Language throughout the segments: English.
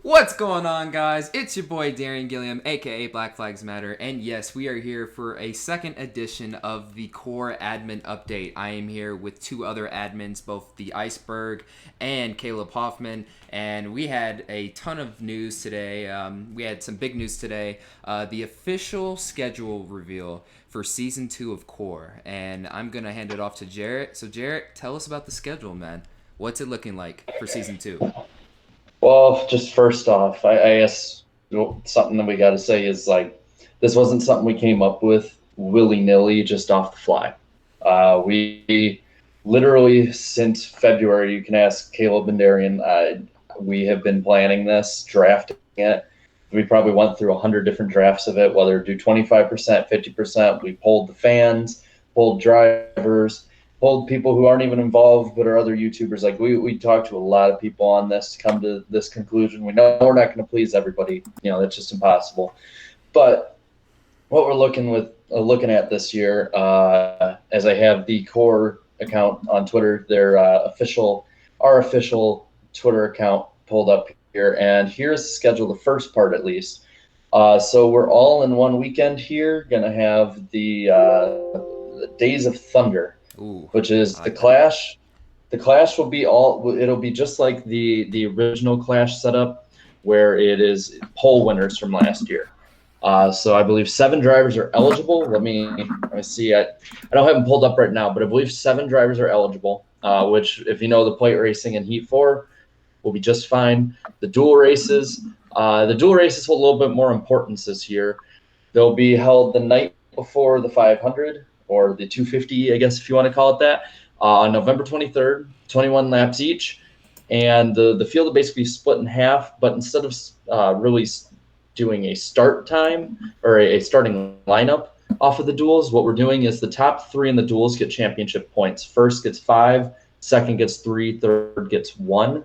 What's going on, guys? It's your boy Darian Gilliam, aka Black Flags Matter, and yes, we are here for a second edition of the Core Admin Update. I am here with two other admins, both the Iceberg and Caleb Hoffman, and we had a ton of news today. We had some big news today. The official schedule reveal for Season 2 of Core, and I'm going to hand it off to Jarrett. So, Jarrett, tell us about the schedule, man. What's it looking like for Season 2? Well, just first off, I guess something that we got to say is this wasn't something we came up with willy nilly just off the fly. We literally since February, you can ask Caleb and Darian, we have been planning this, drafting it. We probably went through 100 different drafts of it, whether do 25%, 50%. We polled the fans, polled drivers, polled people who aren't even involved but are other YouTubers. Like we talked to a lot of people on this to come to this conclusion. We know we're not going to please everybody. That's just impossible. But what we're looking at this year, as I have the Core account on Twitter, our official Twitter account pulled up here, and here's the schedule, the first part at least. So we're all in one weekend here, gonna have the Days of Thunder. Ooh, Which is I the like that. Clash. The Clash will be it'll be just like the original Clash setup, where it is poll winners from last year. So I believe 7 drivers are eligible. Let me see. I don't have them pulled up right now, but I believe 7 drivers are eligible. Which, if you know the plate racing in Heat 4, will be just fine. The dual races hold a little bit more importance this year. They'll be held the night before the 500, or the 250, I guess, if you want to call it that, on November 23rd, 21 laps each. And the field will basically split in half, but instead of really doing a start time or a starting lineup off of the duels, what we're doing is the top 3 in the duels get championship points. First gets 5, second gets 3, third gets 1.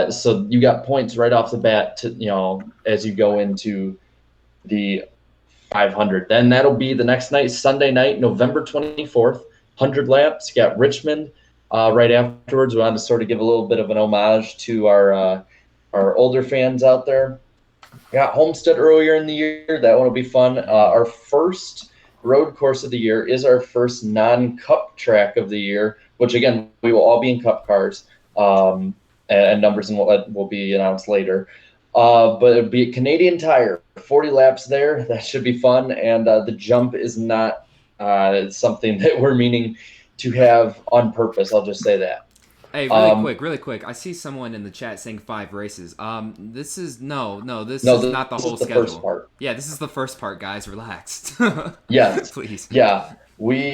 So you got points right off the bat as you go into the 500. Then that'll be the next night, Sunday night, November 24th, 100 laps. You got Richmond right afterwards. We wanted to sort of give a little bit of an homage to our older fans out there. Got Homestead earlier in the year. That one will be fun. Our first road course of the year is our first non-cup track of the year, which, again, we will all be in cup cars, and numbers and what will be announced later. But it'd be a Canadian Tire, 40 laps there. That should be fun. And the jump is not something that we're meaning to have on purpose. I'll just say that. Hey, Um, really quick. I see someone in the chat saying 5 races. This is no. This no, is not the this whole is the first schedule. part. Yeah, this is the first part, guys. Relax, Yes. please. Yeah. We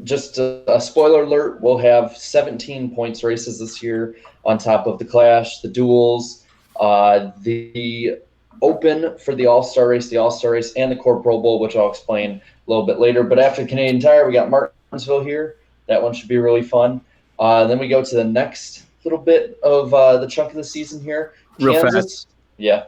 just a spoiler alert. We'll have 17 points races this year on top of the Clash, the duels, the Open for the All-Star Race, and the Core Pro Bowl, which I'll explain a little bit later. But after Canadian Tire, we got Martinsville here. That one should be really fun. Then we go to the next little bit of the chunk of the season here, Real fast. Kansas. Yeah.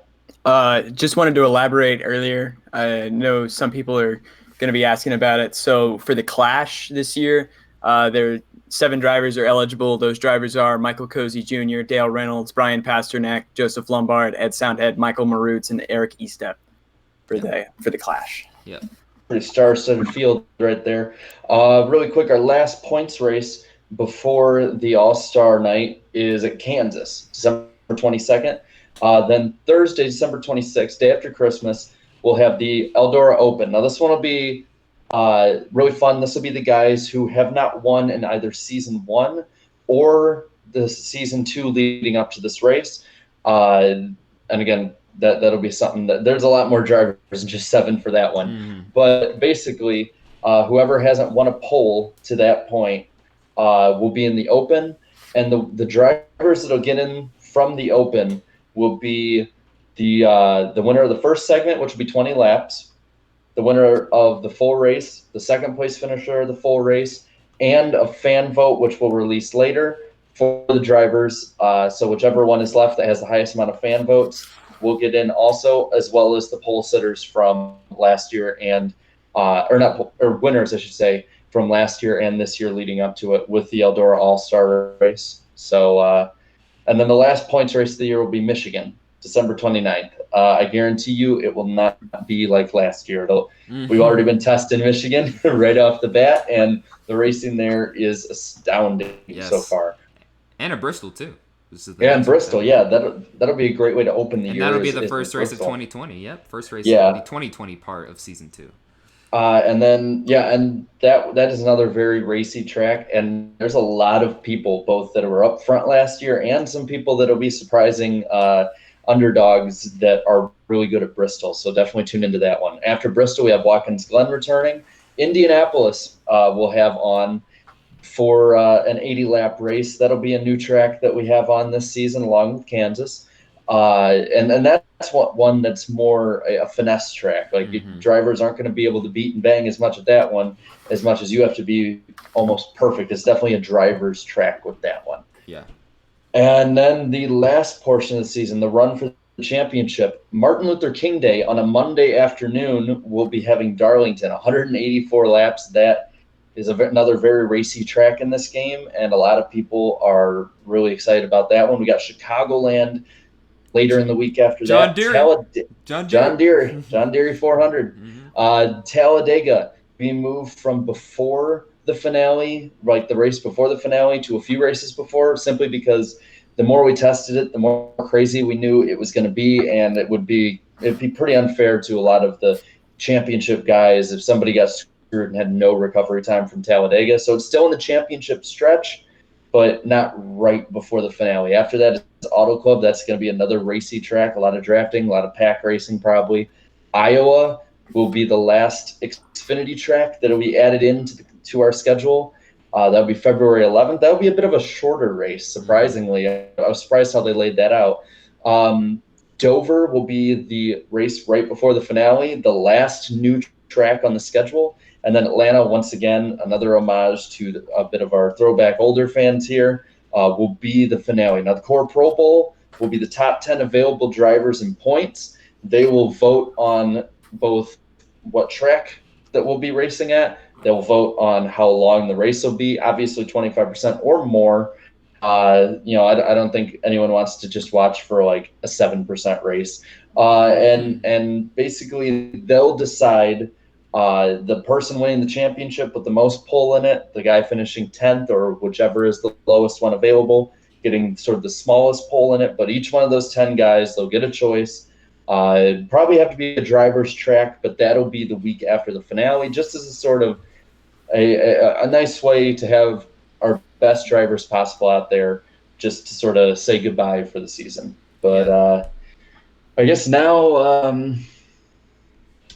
Just wanted to elaborate earlier. I know some people are going to be asking about it. So for the Clash this year, there are 7 drivers are eligible. Those drivers are Michael Cozy Jr., Dale Reynolds, Brian Pasternak, Joseph Lombard, Ed Soundhead, Michael Marutz, and Eric Estep for the Clash. Yeah. Pretty star-studded field right there. Really quick, our last points race before the All-Star night is at Kansas, December 22nd. Then Thursday, December 26th, day after Christmas, we'll have the Eldora Open. Now, this one will be really fun. This will be the guys who have not won in either Season 1 or the Season 2 leading up to this race. And again, that'll be something that there's a lot more drivers than just 7 for that one. Mm-hmm. But basically, whoever hasn't won a pole to that point will be in the Open. And the drivers that'll get in from the Open will be the winner of the first segment, which will be 20 laps, the winner of the full race, the second place finisher of the full race, and a fan vote, which we'll release later for the drivers. So whichever one is left that has the highest amount of fan votes will get in also, as well as the pole sitters from last year and winners, I should say, from last year and this year leading up to it with the Eldora All-Star Race. So And then the last points race of the year will be Michigan, December 29th. I guarantee you it will not be like last year. We've already been testing Michigan right off the bat, and the racing there is astounding so far. And at Bristol, too. Yeah, in Bristol, that'll be a great way to open the year. And that'll be the first race of 2020. Yep, first race of the 2020 part of season 2. And then and that is another very racy track, and there's a lot of people both that were up front last year and some people that'll be surprising underdogs that are really good at Bristol. So definitely tune into that one. After Bristol, we have Watkins Glen returning. Indianapolis will have on for an 80-lap race. That'll be a new track that we have on this season along with Kansas. And that's one that's more a finesse track. Like drivers aren't going to be able to beat and bang as much at that one as much as you have to be almost perfect. It's definitely a driver's track with that one. Yeah. And then the last portion of the season, the run for the championship, Martin Luther King Day on a Monday afternoon, we'll be having Darlington, 184 laps. That is another very racy track in this game, and a lot of people are really excited about that one. We got Chicagoland later in the week after John that. Deere. John Deere 400. Talladega being moved from before the finale, like the race before the finale, to a few races before, simply because the more we tested it, the more crazy we knew it was going to be, and it'd be pretty unfair to a lot of the championship guys if somebody got screwed and had no recovery time from Talladega. So it's still in the championship stretch, but not right before the finale. After that is Auto Club. That's going to be another racy track, a lot of drafting, a lot of pack racing probably. Iowa will be the last Xfinity track that will be added into our schedule. That'll be February 11th. That'll be a bit of a shorter race, surprisingly. I was surprised how they laid that out. Dover will be the race right before the finale, the last new track on the schedule. And then Atlanta, once again, another homage to a bit of our throwback older fans here, will be the finale. Now, the Core Pro Bowl will be the top 10 available drivers and points. They will vote on both what track that we'll be racing at. They'll vote on how long the race will be, obviously 25% or more. I don't think anyone wants to just watch for like a 7% race. And basically they'll decide the person winning the championship with the most pole in it, the guy finishing 10th or whichever is the lowest one available, getting sort of the smallest pole in it. But each one of those 10 guys, they'll get a choice. Probably have to be a driver's track, but that'll be the week after the finale, just as a sort of a nice way to have our best drivers possible out there, just to sort of say goodbye for the season. But I guess now,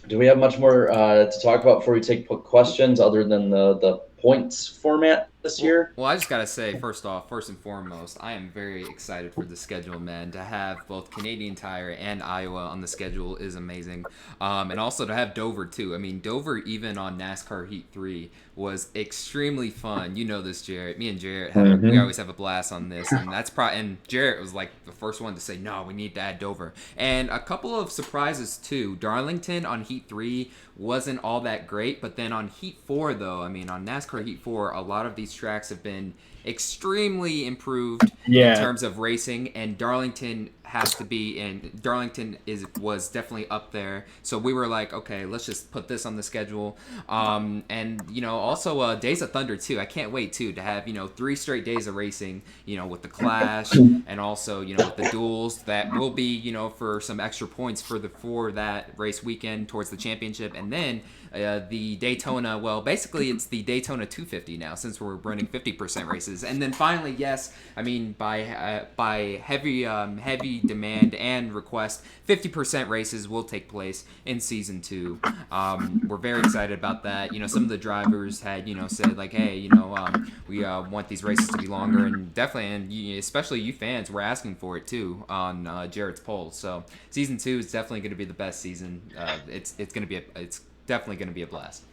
do we have much more to talk about before we take questions other than the points format this year? Well, I just got to say, first and foremost, I am very excited for the schedule, man. To have both Canadian Tire and Iowa on the schedule is amazing. And also to have Dover, too. I mean, Dover, even on NASCAR Heat 3, was extremely fun. You know this, Jarrett. Me and Jarrett, we always have a blast on this. And and Jarrett was like the first one to say, no, we need to add Dover. And a couple of surprises, too. Darlington on Heat 3 wasn't all that great, but then on Heat 4, though, I mean, on NASCAR Heat 4, a lot of these tracks have been extremely improved in terms of racing, and Darlington was definitely up there. So we were like, okay, let's just put this on the schedule. And also Days of Thunder too. I can't wait too to have 3 straight days of racing, with the Clash and also with the duels that will be for some extra points for that race weekend towards the championship. And then the Daytona, well, basically it's the Daytona 250 now, since we're running 50% races. And then finally, yes, I mean by heavy demand and request, 50% races will take place in season 2. We're very excited about that. Some of the drivers had said like, hey, we want these races to be longer, and definitely, and especially you fans were asking for it too on Jarrett's poll. So season 2 is definitely going to be the best season. It's definitely going to be a blast.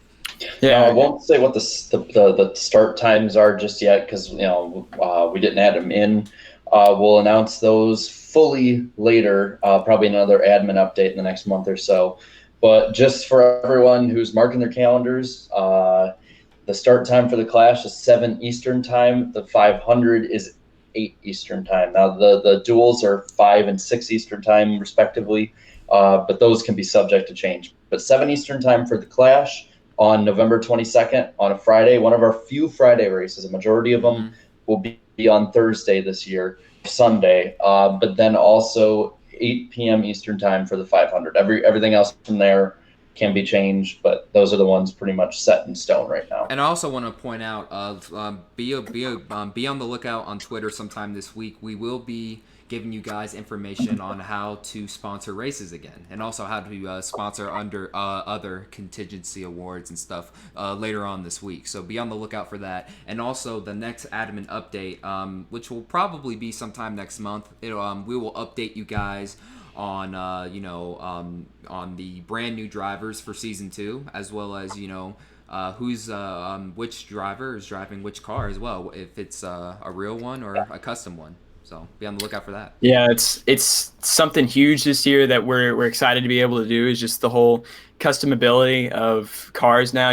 Yeah, I won't say what the start times are just yet because we didn't add them in. We'll announce those fully later, probably another admin update in the next month or so. But just for everyone who's marking their calendars, the start time for the Clash is 7 Eastern time. The 500 is 8 Eastern time. Now the duels are 5 and 6 Eastern time respectively, but those can be subject to change. But 7 Eastern time for the Clash on November 22nd on a Friday, one of our few Friday races. A majority of them will be on Thursday this year, Sunday, but then also 8 p.m. Eastern time for the 500. Everything else from there can be changed, but those are the ones pretty much set in stone right now. And I also want to point out, be on the lookout on Twitter sometime this week. We will be giving you guys information on how to sponsor races again, and also how to sponsor under other contingency awards and stuff later on this week. So be on the lookout for that. And also the next admin update, which will probably be sometime next month. We will update you guys on on the brand new drivers for season 2, as well as which driver is driving which car as well, if it's a real one or a custom one. So be on the lookout for that. Yeah, it's something huge this year that we're excited to be able to do, is just the whole customability of cars now.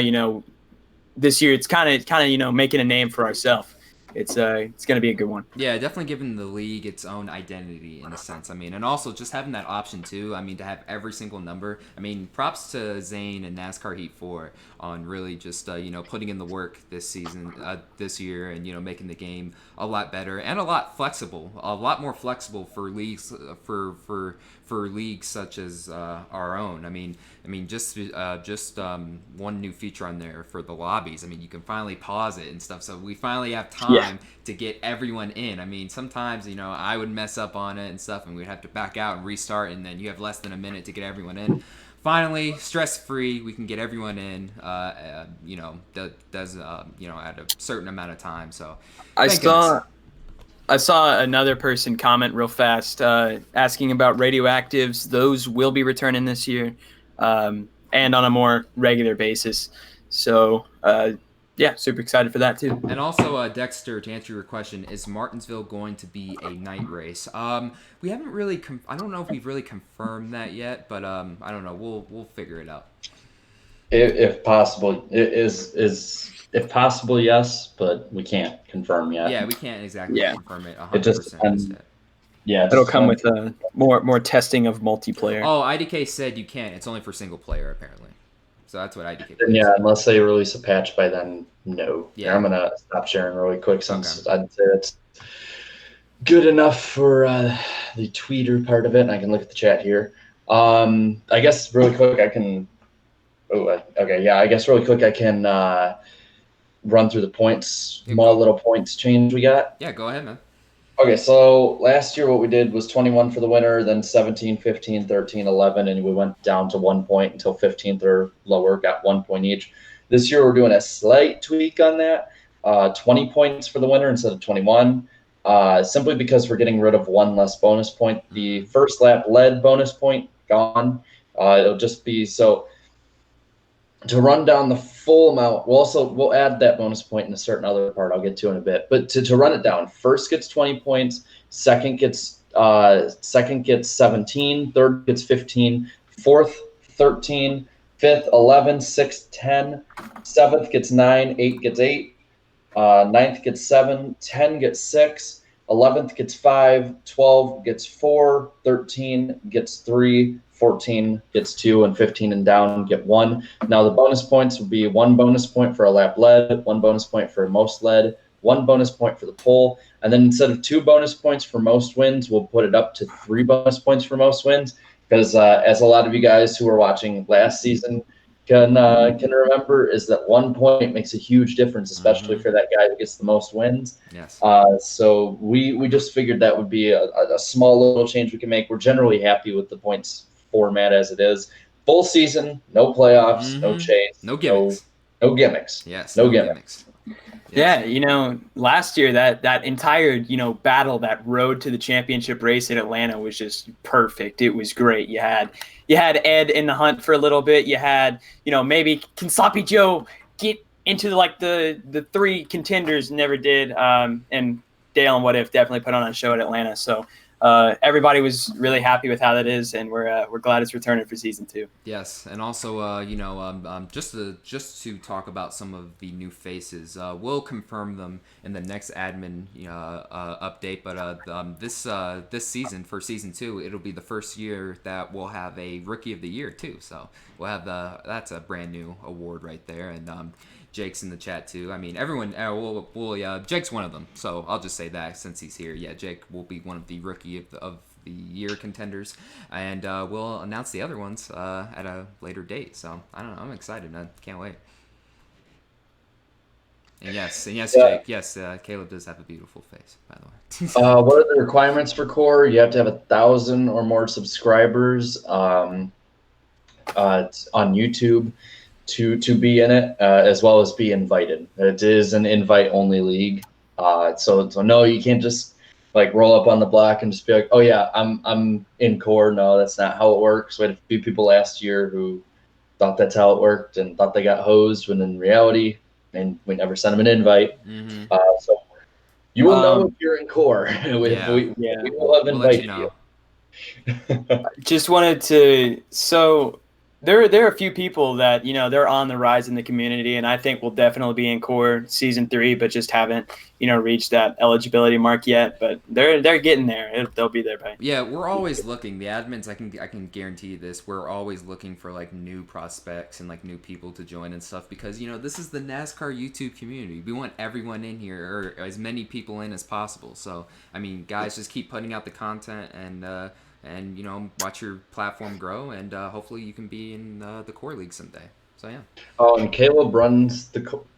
This year it's kind of making a name for ourselves. It's going to be a good one. Yeah, definitely giving the league its own identity in a sense. I mean, and also just having that option too. I mean, to have every single number. I mean, props to Zane and NASCAR Heat 4 on really just putting in the work this season, this year, and making the game a lot better and a lot more flexible for leagues for leagues such as our own. I mean, just one new feature on there for the lobbies. I mean, you can finally pause it and stuff. So we finally have time to get everyone in. I mean, sometimes I would mess up on it and stuff, and we'd have to back out and restart, and then you have less than a minute to get everyone in. Finally, stress-free, we can get everyone in. At a certain amount of time. So I saw another person comment real fast asking about radioactives. Those will be returning this year, and on a more regular basis. So, super excited for that too. And also, Dexter, to answer your question, is Martinsville going to be a night race? We haven't really. I don't know if we've really confirmed that yet, but I don't know. We'll figure it out. If possible, if possible, yes, but we can't confirm yet. Yeah, we can't exactly confirm it 100%. It just depends. Yeah, it'll come with more testing of multiplayer. Oh, IDK said you can't. It's only for single player apparently. So that's what IDK. Yeah, unless they release a patch by then, no. Yeah, I'm gonna stop sharing really quick since I'd say it's good enough for the tweeter part of it, and I can look at the chat here. I guess really quick I can. I guess really quick I can run through the points, small little points change we got. Yeah, go ahead, man. Okay, so last year what we did was 21 for the winner, then 17, 15, 13, 11, and we went down to 1 point until 15th or lower, got 1 point each. This year we're doing a slight tweak on that, 20 points for the winner instead of 21, simply because we're getting rid of one less bonus point. The first lap lead bonus point, gone. It'll just be so... To run down the full amount, we'll add that bonus point in a certain other part I'll get to in a bit. But to run it down, first gets 20 points, second gets 17, third gets 15, fourth 13, fifth 11, sixth 10, seventh gets 9, 8 gets 8, ninth gets 7, 10 gets 6, 11th gets 5, 12 gets 4, 13 gets 3, 14 gets 2, and 15 and down get 1. Now the bonus points would be 1 bonus point for a lap led, 1 bonus point for most led, 1 bonus point for the pole, and then instead of 2 bonus points for most wins, we'll put it up to 3 bonus points for most wins, because as a lot of you guys who were watching last season can remember, is that 1 point makes a huge difference, especially for that guy who gets the most wins. Yes. So we just figured that would be a small little change we can make. We're generally happy with the points format as it is. Full season, no playoffs, no chase, no gimmicks. No gimmicks. Yes, no gimmicks. Yes. Yeah, last year that entire battle, that road to the championship race at Atlanta was just perfect. It was great. You had Ed in the hunt for a little bit. You had maybe can Sloppy Joe get into the 3 contenders? Never did. And Dale and What If definitely put on a show at Atlanta. So everybody was really happy with how that is, and we're glad it's returning for season 2. Yes, and also, just to talk about some of the new faces, we'll confirm them in the next admin update. But this season, for season 2, it'll be the first year that we'll have a Rookie of the Year too. So we'll have that's a brand new award right there, and Jake's in the chat too. I mean, everyone. Jake's one of them. So I'll just say that since he's here. Yeah, Jake will be one of the Rookie of the Year contenders, and we'll announce the other ones at a later date. So I don't know. I'm excited. I can't wait. And yes, Jake. Yes, Caleb does have a beautiful face, by the way. What are the requirements for core? You have to have 1,000 or more subscribers on YouTube to be in it, as well as be invited. It is an invite-only league, so no, you can't just like roll up on the block and just be like, oh yeah, I'm in core. No, that's not how it works. We had a few people last year who thought that's how it worked and thought they got hosed, when in reality, and we never sent them an invite. Mm-hmm. So you will know if you're in core. We will have invited you. Just wanted to there are a few people that they're on the rise in the community, and I think will definitely be in core season 3, but just haven't reached that eligibility mark yet. But they're getting there. They'll be there by. Yeah, we're always looking. The admins, I can guarantee this. We're always looking for like new prospects and like new people to join and stuff, because this is the NASCAR YouTube community. We want everyone in here, or as many people in as possible. So I mean, guys, just keep putting out the content and watch your platform grow, and hopefully you can be in the core league someday. So yeah. Oh, and Caleb runs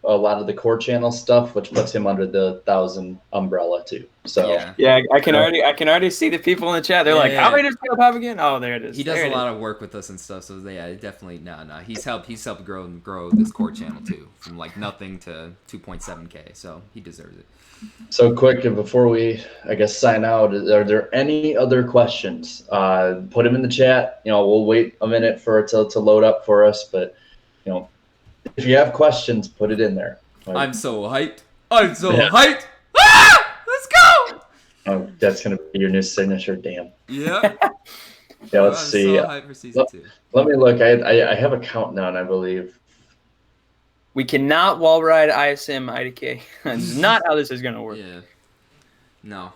a lot of the core channel stuff, which puts him under the 1,000 umbrella too. So yeah, I can already see the people in the chat. They're like, how many does Caleb have again? Oh, there it is. He does a lot of work with us and stuff. So yeah, definitely no. He's helped grow this core channel too, from like nothing to 2.7K. So he deserves it. So quick, and before we, I guess, sign out, are there any other questions? Put them in the chat. We'll wait a minute for it to load up for us, but if you have questions, put it in there. I'm so hyped. Hyped. Ah! Let's go. Oh, that's gonna be your new signature. Damn. Yeah. Yeah. Let's see. So hyped for season 2. Let me look. I have a countdown, I believe. We cannot wall ride ISM IDK. That's not how this is going to work. Yeah. No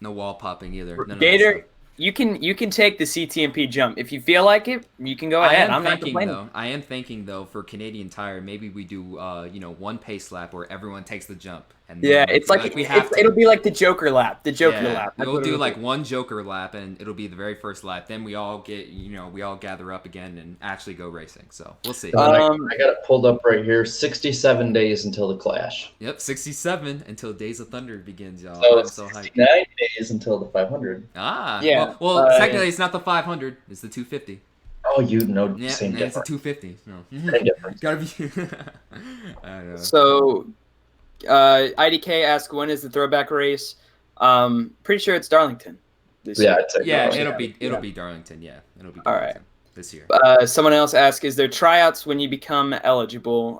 wall popping either. Gator, you can take the CTMP jump if you feel like it. You can go ahead. I'm not complaining. I am thinking though, for Canadian Tire, maybe we do one pace lap where everyone takes the jump. And it'll be like the Joker lap. Lap. We'll do like one Joker lap, and it'll be the very first lap. Then we all gather up again and actually go racing. So we'll see. I got it pulled up right here. 67 days until the Clash. Yep, 67 until Days of Thunder begins, y'all. So it's 69 days until the 500. Ah, yeah. Well, technically it's not the 500. It's the 250. Oh, same difference. It's a 250. No. Same difference. Gotta be. I don't know. So. IDK asks, when is the throwback race? Pretty sure it's Darlington this year. It'll be Darlington. Yeah, it'll be Darlington. All right. This year. Someone else asked, is there tryouts when you become eligible?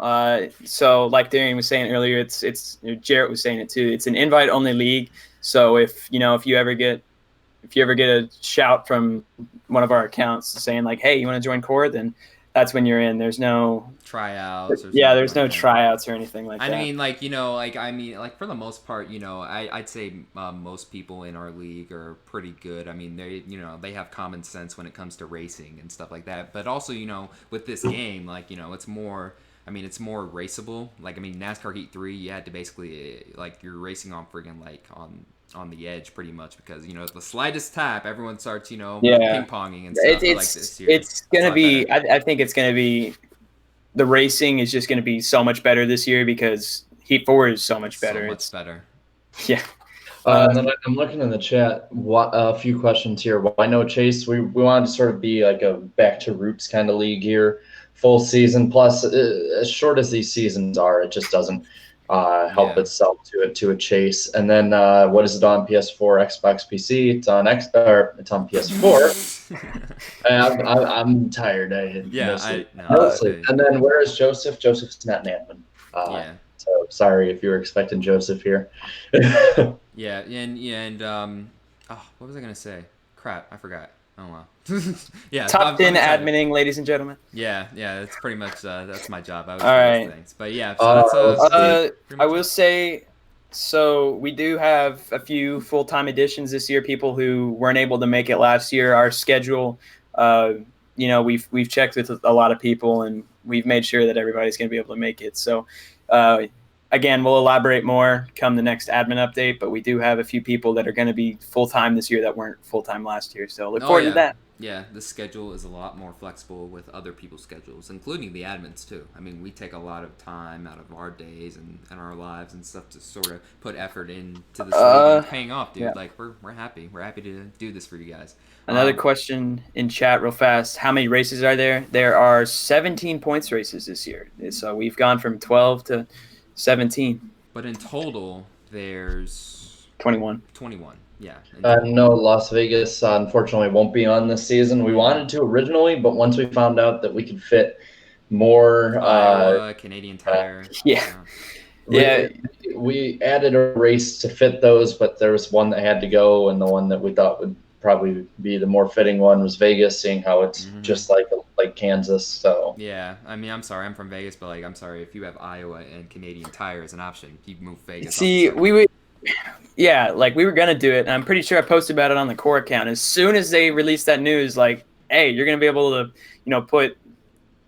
So like Darian was saying earlier, it's Jarrett was saying it too. It's an invite only league. So if you ever get a shout from one of our accounts saying like, hey, you want to join core, then that's when you're in. There's no tryouts. There's no tryouts or anything like that. I mean, for the most part, I'd say most people in our league are pretty good. I mean, they have common sense when it comes to racing and stuff like that. But also, with this game, it's more. I mean, it's more raceable. NASCAR Heat 3, you had to basically you're racing on friggin' on the edge pretty much, because the slightest tap, everyone starts ping ponging and stuff. This year. It's gonna be. I think it's gonna be. The racing is just gonna be so much better this year because Heat 4 is so much better. It's better. Yeah. And then I'm looking in the chat. A few questions here. Why no chase? We wanted to sort of be like a back to roots kind of league here. Full season plus, as short as these seasons are, it just doesn't help itself to a chase. And then what is it on PS4, Xbox, PC? It's on it's on PS4. I'm tired. And then where is Joseph? Joseph's not an admin. So sorry if you were expecting Joseph here. Yeah, and Oh, what was I gonna say? Crap, I forgot. Oh well. Yeah, Top 10 excited. adminning, ladies and gentlemen. Yeah, that's pretty much that's my job. I always All do right. those things. But yeah, so that's Let's see. pretty I much will it. say, so we do have a few full-time additions this year. People who weren't able to make it last year. Our schedule, we've checked with a lot of people, and we've made sure that everybody's going to be able to make it. So, again, we'll elaborate more come the next admin update. But we do have a few people that are going to be full-time this year that weren't full-time last year. So look forward to that. Yeah, the schedule is a lot more flexible with other people's schedules, including the admins too. I mean, we take a lot of time out of our days and our lives and stuff to sort of put effort into this league, and it's paying off, dude. Yeah. Like we're happy. We're happy to do this for you guys. Another question in chat real fast. How many races are there? There are 17 points races this year. So we've gone from 12 to 17. But in total, there's 21. 21. Yeah. No, Las Vegas unfortunately won't be on this season. We wanted to originally, but once we found out that we could fit more, Iowa, Canadian Tire. we added a race to fit those, but there was one that had to go, and the one that we thought would probably be the more fitting one was Vegas, seeing how it's just like Kansas. So yeah, I mean, I'm sorry, I'm from Vegas, but like, I'm sorry if you have Iowa and Canadian Tire as an option, you move Vegas. See, we would. Yeah, like we were gonna do it, and I'm pretty sure I posted about it on the core account. As soon as they released that news, like, hey, you're gonna be able to, put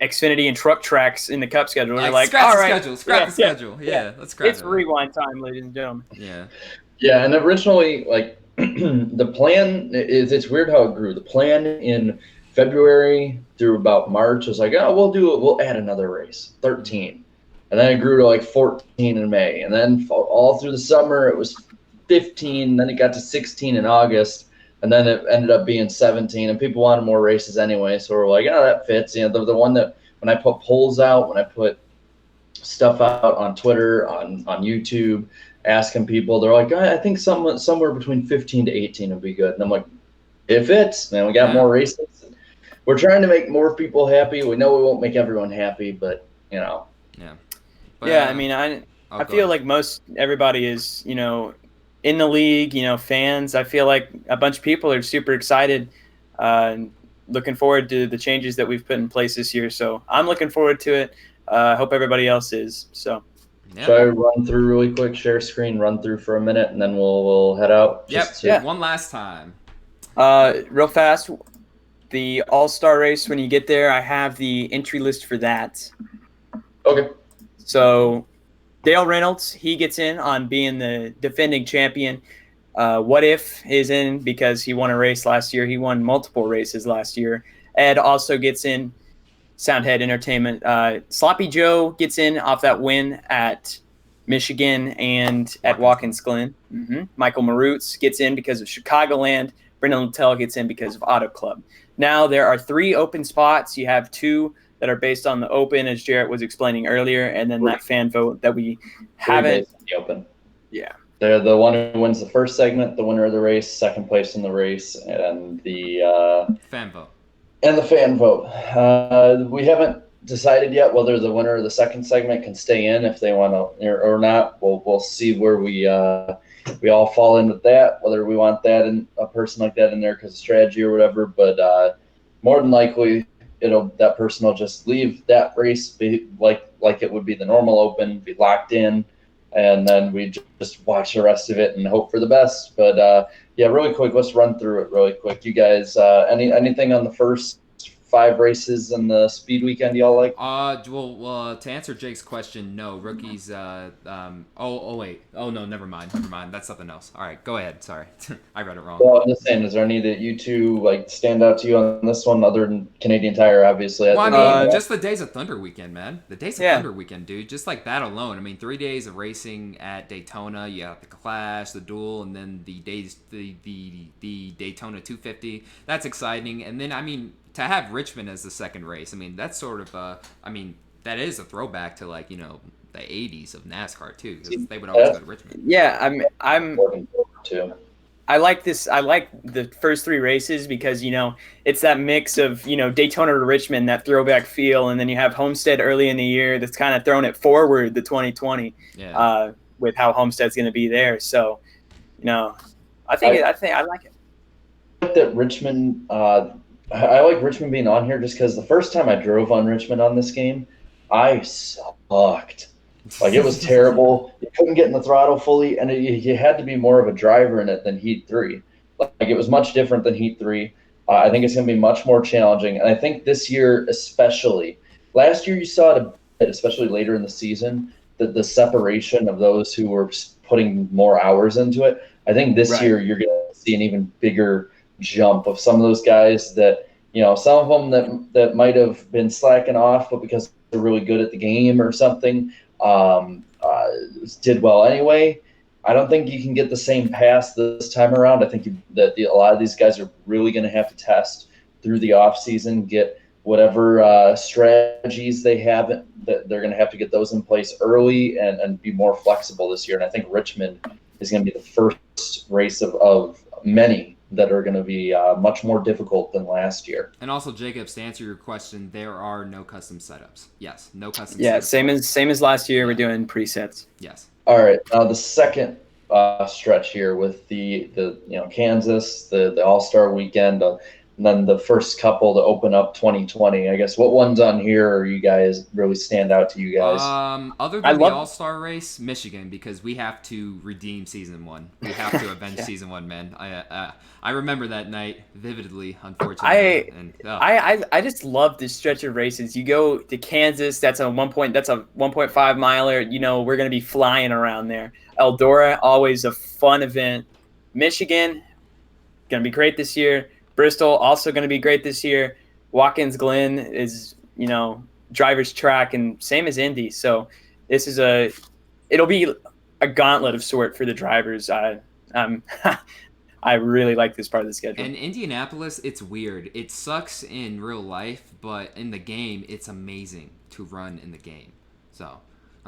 Xfinity and truck tracks in the Cup schedule. They're like, scratch all the right, schedule, scrap the schedule. Yeah, let's scratch it's rewind time, ladies and gentlemen. Yeah, and originally, like, the plan is, it's weird how it grew. The plan in February through about March was like, oh, we'll add another race, 13. And then it grew to like 14 in May. And then all through the summer, it was 15. Then it got to 16 in August. And then it ended up being 17. And people wanted more races anyway. So we're like, oh, that fits. You know, the one that when I put polls out, when I put stuff out on Twitter, on YouTube, asking people, they're like, I think somewhere between 15 to 18 would be good. And I'm like, it fits, man. We got more races. We're trying to make more people happy. We know we won't make everyone happy, but, Yeah. But, I mean, I feel like most everybody is, in the league, fans. I feel like a bunch of people are super excited, looking forward to the changes that we've put in place this year. So I'm looking forward to it. I hope everybody else is. So. Yeah. Should I run through really quick, share screen, run through for a minute, and then we'll head out? One last time. Real fast, the AllStar Race, when you get there, I have the entry list for that. Okay. So Dale Reynolds, he gets in on being the defending champion. What If is in because he won a race last year. He won multiple races last year. Ed also gets in. Soundhead Entertainment. Sloppy Joe gets in off that win at Michigan and at Watkins Glen. Michael Marutz gets in because of Chicagoland. Brendan Littell gets in because of Auto Club. Now there are 3 open spots. You have 2 that are based on the open, as Jarrett was explaining earlier, and then that fan vote that we haven't. The open. Yeah. They're the one who wins the first segment, the winner of the race, second place in the race, and the fan vote. And the fan vote. We haven't decided yet whether the winner of the second segment can stay in if they want to or not. We'll see where we all fall in with that, whether we want that and a person like that in there because of strategy or whatever. But more than likely, that person will just leave that race be like it would be the normal open, be locked in, and then we just watch the rest of it and hope for the best. But yeah, really quick, let's run through it really quick. You guys, anything on the first 5 races in the speed weekend y'all like? Well, to answer Jake's question, no. Rookies, wait. Oh, no, never mind. That's something else. All right, go ahead. Sorry. I read it wrong. Well, I'm just saying, is there any that you two stand out to you on this one other than Canadian Tire, obviously? Well, I mean, just the Days of Thunder weekend, man. The Days of Thunder weekend, dude. Just like that alone. I mean, 3 days of racing at Daytona. You have the Clash, the Duel, and then the Daytona 250. That's exciting. And then, I mean, to have Richmond as the second race, I mean, that's sort of that is a throwback to the 80s of NASCAR too, because they would always go to Richmond. Yeah, I like this. I like the first 3 races because it's that mix of Daytona to Richmond, that throwback feel, and then you have Homestead early in the year that's kind of throwing it forward to 2020 with how Homestead's going to be there. So I like it. like that Richmond. I like Richmond being on here just because the first time I drove on Richmond on this game, I sucked. Like it was terrible. You couldn't get in the throttle fully, and you had to be more of a driver in it than Heat 3. Like it was much different than Heat 3. I think it's going to be much more challenging, and I think this year especially. Last year you saw it a bit, especially later in the season, the separation of those who were putting more hours into it. I think this year you're going to see an even bigger jump of some of those guys that some of them that might have been slacking off, but because they're really good at the game or something, um, uh, did well anyway. I don't think you can get the same pass this time around. I think a lot of these guys are really going to have to test through the off season, get whatever strategies they have. That they're going to have to get those in place early and be more flexible this year. And I think Richmond is going to be the first race of many that are going to be much more difficult than last year. And also, Jacob, to answer your question, there are no custom setups. Yes, no custom. Yeah, setups. same as last year. Yeah. We're doing presets. Yes. All right. Now the second stretch here with the Kansas, the AllStar weekend, and then the first couple to open up 2020. I guess what ones on here are you guys really stand out to you guys? Other than the AllStar Race, Michigan, because we have to redeem season 1. We have to avenge season 1, man. I remember that night vividly. Unfortunately, I just love this stretch of races. You go to Kansas, that's a 1.5 miler. We're gonna be flying around there. Eldora, always a fun event. Michigan, gonna be great this year. Bristol, also going to be great this year. Watkins Glen is, driver's track, and same as Indy. So this is it'll be a gauntlet of sort for the drivers. I really like this part of the schedule. And Indianapolis, it's weird. It sucks in real life, but in the game, it's amazing to run in the game. So.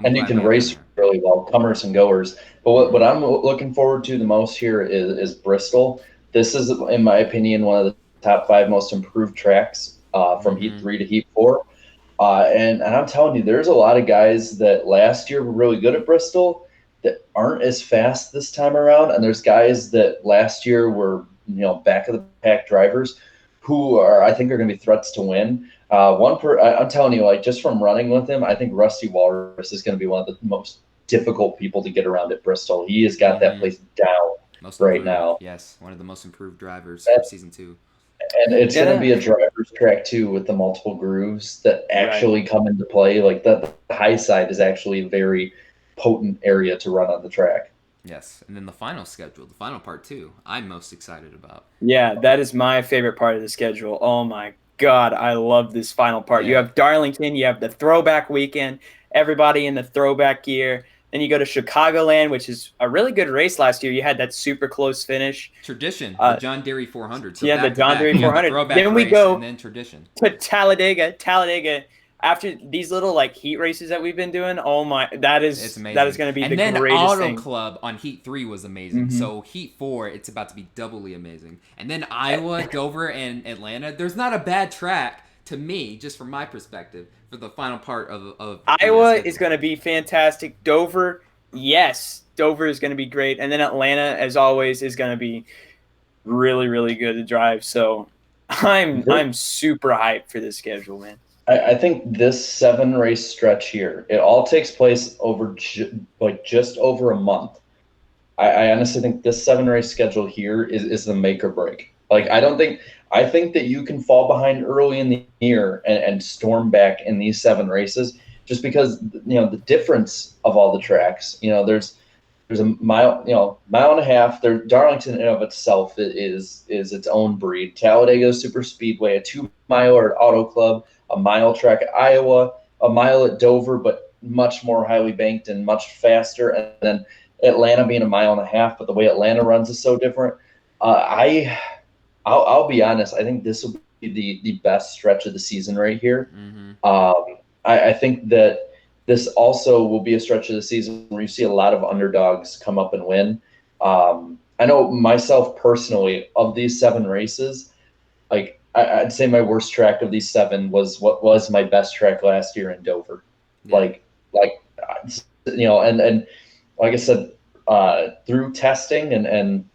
And you can race really well, comers and goers. But what I'm looking forward to the most here is Bristol. This is, in my opinion, one of the top 5 most improved tracks from Heat 3 to Heat 4. And I'm telling you, there's a lot of guys that last year were really good at Bristol that aren't as fast this time around. And there's guys that last year were, back of the pack drivers who I think are going to be threats to win. I'm telling you, like just from running with him, I think Rusty Walrus is going to be one of the most difficult people to get around at Bristol. He has got that place down. Now. Yes, one of the most improved drivers for season 2. And it's going to be a driver's track too, with the multiple grooves that actually come into play. Like the high side is actually a very potent area to run on the track. Yes, and then the final schedule, the final part 2, I'm most excited about. Yeah, that is my favorite part of the schedule. Oh my God, I love this final part. Yeah. You have Darlington, you have the throwback weekend, everybody in the throwback gear. Then you go to Chicagoland, which is a really good race last year. You had that super close finish. Tradition, the John Deere 400. So the John Deere 400. Then we go and then tradition to Talladega. After these little heat races that we've been doing, oh my, that is going to be the greatest thing. And then Auto Club on Heat 3 was amazing. Mm-hmm. So Heat 4, it's about to be doubly amazing. And then Iowa, Dover, and Atlanta. There's not a bad track to me, just from my perspective, for the final part of Iowa is going to be fantastic. Dover, yes, Dover is going to be great, and then Atlanta, as always, is going to be really, really good to drive. So I'm super hyped for this schedule, man. I think this 7-race stretch here, it all takes place over just over a month. I honestly think this 7-race schedule here is the make or break. I think that you can fall behind early in the year and storm back in these 7 races, just because the difference of all the tracks. There's a mile and a half. Darlington in and of itself is its own breed. Talladega Super Speedway, a 2-miler at Auto Club, a mile track at Iowa, a mile at Dover, but much more highly banked and much faster. And then Atlanta being a mile and a half, but the way Atlanta runs is so different. I'll be honest. I think this will be the best stretch of the season right here. Mm-hmm. I think that this also will be a stretch of the season where you see a lot of underdogs come up and win. I know myself personally, of these 7 races, I'd say my worst track of these 7 was what was my best track last year in Dover. Yeah. And like I said, through testing and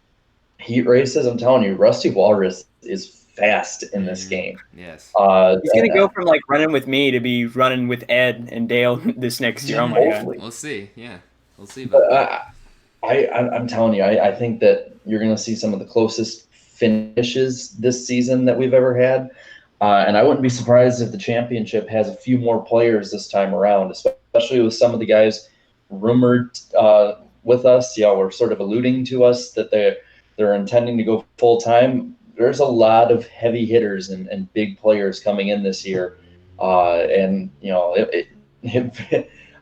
heat races, I'm telling you, Rusty Walrus is fast in this game. Yes. He's gonna go from like running with me to be running with Ed and Dale this next year. Oh my god! We'll see. Yeah, we'll see about that. I'm telling you, I think that you're going to see some of the closest finishes this season that we've ever had. And I wouldn't be surprised if the championship has a few more players this time around, especially with some of the guys rumored with us. We're sort of alluding to us that they're intending to go full time. There's a lot of heavy hitters and big players coming in this year. And,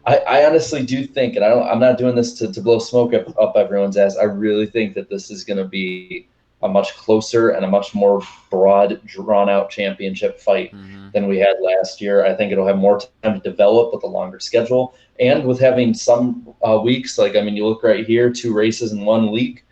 I honestly do think, and I'm not doing this to blow smoke up everyone's ass. I really think that this is going to be a much closer and a much more broad, drawn-out championship fight than we had last year. I think it'll have more time to develop with a longer schedule, and with having some weeks, you look right here, 2 races in 1 week.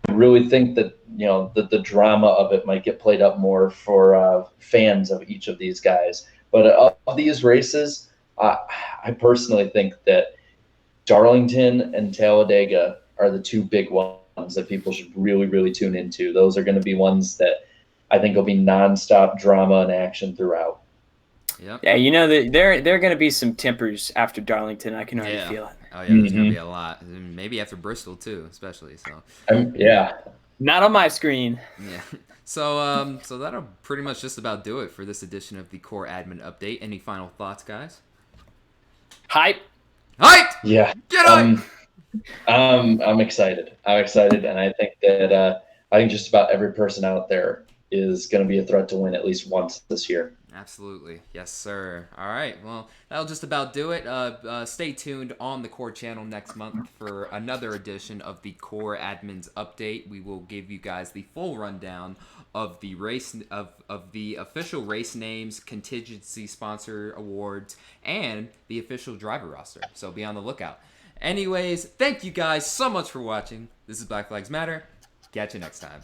I really think that the drama of it might get played up more for fans of each of these guys. But of these races, I personally think that Darlington and Talladega are the 2 big ones that people should really, really tune into. Those are going to be ones that I think will be nonstop drama and action throughout. Yep. Yeah, there are going to be some tempers after Darlington. I can already feel it. Oh yeah, there's gonna be a lot. Maybe after Bristol too, especially. So. Yeah. Not on my screen. Yeah. So that'll pretty much just about do it for this edition of the Core Admin Update. Any final thoughts, guys? Hype. Yeah. Get on. I'm excited. And I think that just about every person out there is going to be a threat to win at least once this year. Absolutely. Yes, sir. All right. Well, that'll just about do it. Stay tuned on the Core channel next month for another edition of the Core Admins Update. We will give you guys the full rundown of the race of the official race names, contingency sponsor awards, and the official driver roster. So be on the lookout. Anyways, thank you guys so much for watching. This is Black Flags Matter. Catch you next time.